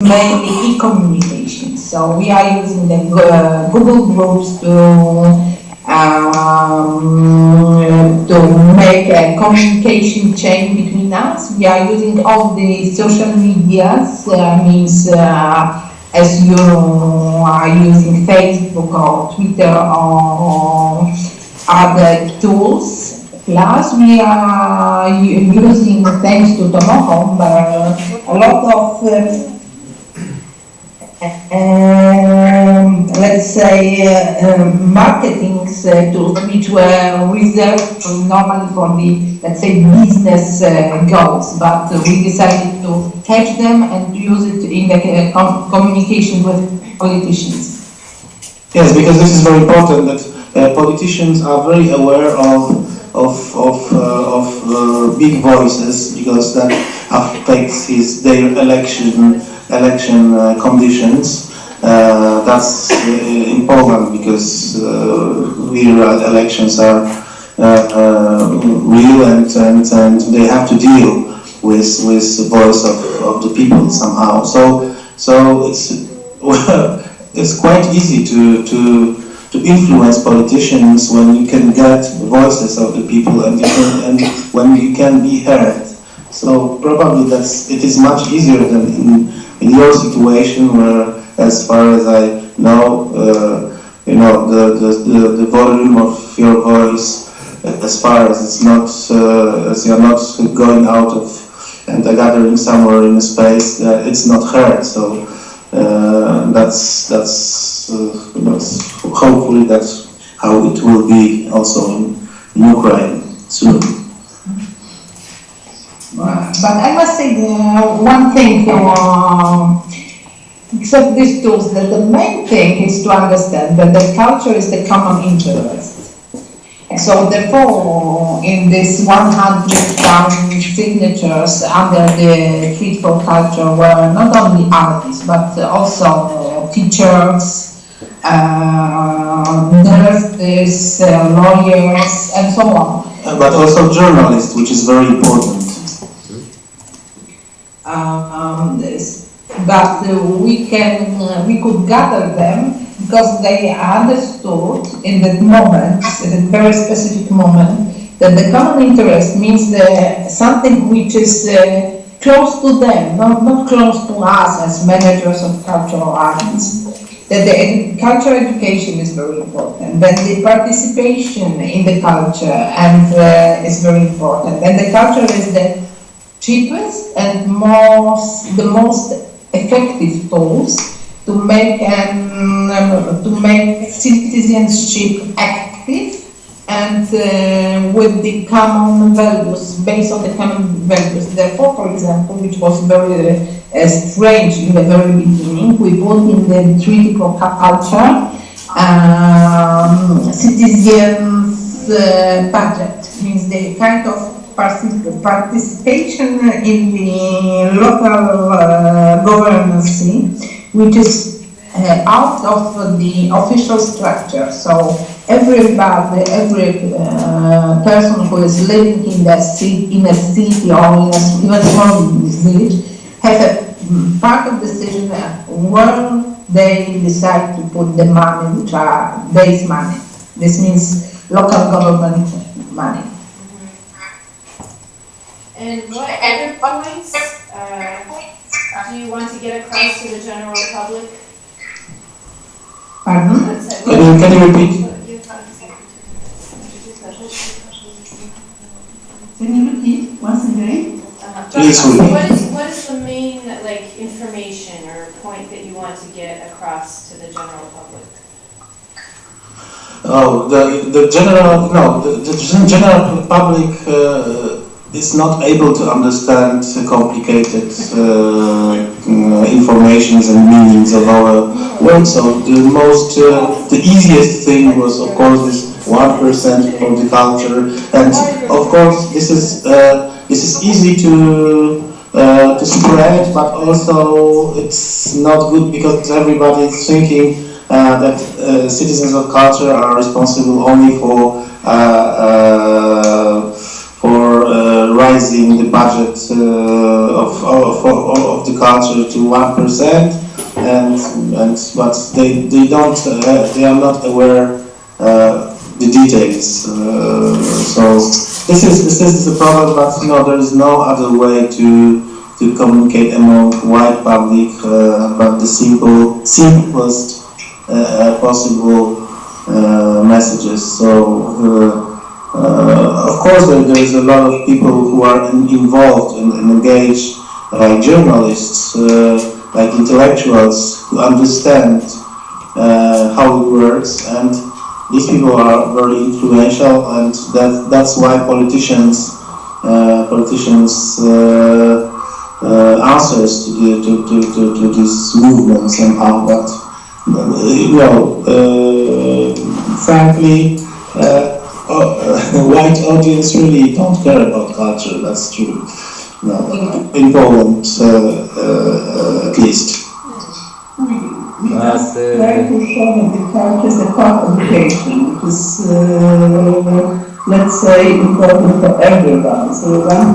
mainly e-communication. So we are using the Google Groups to make a communication chain between us. We are using all the social medias, as you are using Facebook or Twitter or other tools. Plus, we are using, thanks to Tomohome, a lot of let's say marketing tools which were reserved normally for the, let's say, business goals, but we decided to catch them and use it in the communication with politicians. Yes, because this is very important that politicians are very aware of big voices, because that affects their election conditions. That's important because real elections are real, and they have to deal with the voice of the people somehow. So it's quite easy to influence politicians when you can get the voices of the people and when you can be heard. So probably it is much easier than in your situation, where, as far as I know, the volume of your voice, as far as it's not, as you're not going out of and gathering somewhere in a space, it's not heard. So that's hopefully that's how it will be also in Ukraine soon. But I must say one thing, except these tools, that the main thing is to understand that the culture is the common interest. So therefore, in this 100,000 signatures under the Treaty for Culture were not only artists, but also teachers, nurses, lawyers, and so on. But also journalists, which is very important. But we could gather them because they understood in that moment, in a very specific moment, that the common interest means something which is close to them, not close to us as managers of cultural arts. That the cultural education is very important, that the participation in the culture is very important, and the culture is the cheapest and the most effective tools to make citizenship active and with the common values, based on the common values. Therefore, for example, which was very strange in the very beginning, we put in the Treaty for Culture citizens' budget, means the kind of participation in the local governance, which is out of the official structure. So every person who is living in a city or in a small village has a part of decision where they decide to put the money, which are base money. This means local government money. And what other points do you want to get across to the general public? Pardon? Can you repeat? Can you repeat once again? Please repeat. What is the main information or point that you want to get across to the general public? Oh, the general public is not able to understand complicated informations and meanings of our work. So the easiest thing was, of course, this 1% for the culture, and of course this is easy to spread, but also it's not good because everybody is thinking that citizens of culture are responsible only for raising the budget of the culture to 1%, but they don't they are not aware the details. So this is the problem. But there is no other way to communicate among wide public about the simplest possible messages. So. Of course, there is a lot of people who are involved and engaged, like journalists, like intellectuals, who understand how it works, and these people are very influential, and that's why politicians answers to this movement somehow. But frankly. White audience really don't care about culture, that's true. No, in Poland, at least. Try to show that the culture is a part of education, which is, let's say, important for everyone. So 1%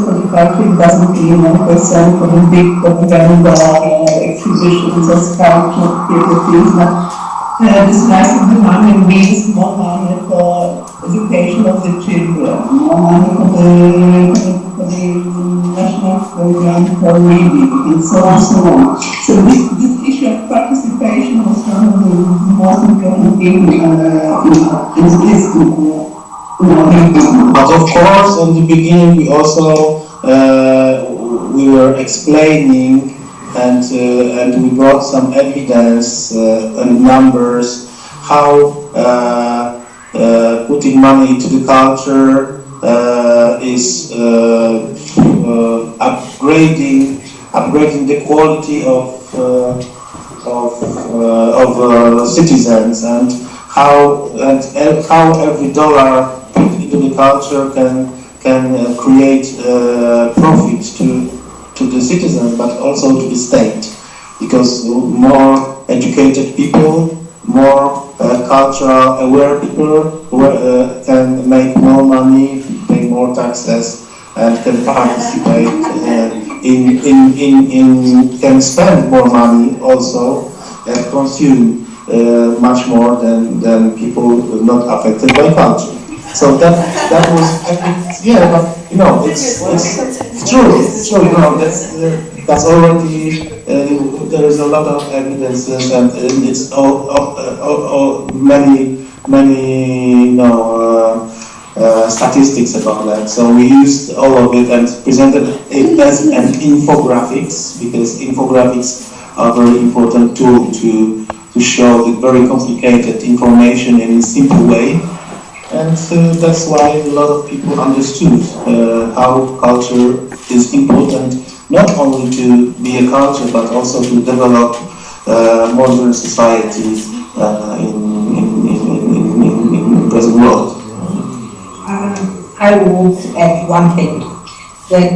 for the country doesn't mean 1% for the big propaganda exhibitions or culture activities. Discussing the money means more money for education of the children, more money for the national program for reading, and so on, so on. So this issue of participation was one of the most important things in this. But of course, in the beginning, we also we were explaining. And we brought some evidence and numbers how putting money into the culture is upgrading the quality of citizens, and how every dollar put into the culture can create profit to the citizen, but also to the state, because more educated people, more cultural aware people can make more money, pay more taxes, and can participate can spend more money also, and consume much more than people not affected by culture. So that was, yeah, but it's true. That's already there is a lot of evidences, and it's many statistics about that. So we used all of it and presented it as an infographics, because infographics are a very important tool to show the very complicated information in a simple way. And that's why a lot of people understood how culture is important, not only to be a culture, but also to develop modern society in the present world. I would add one thing, that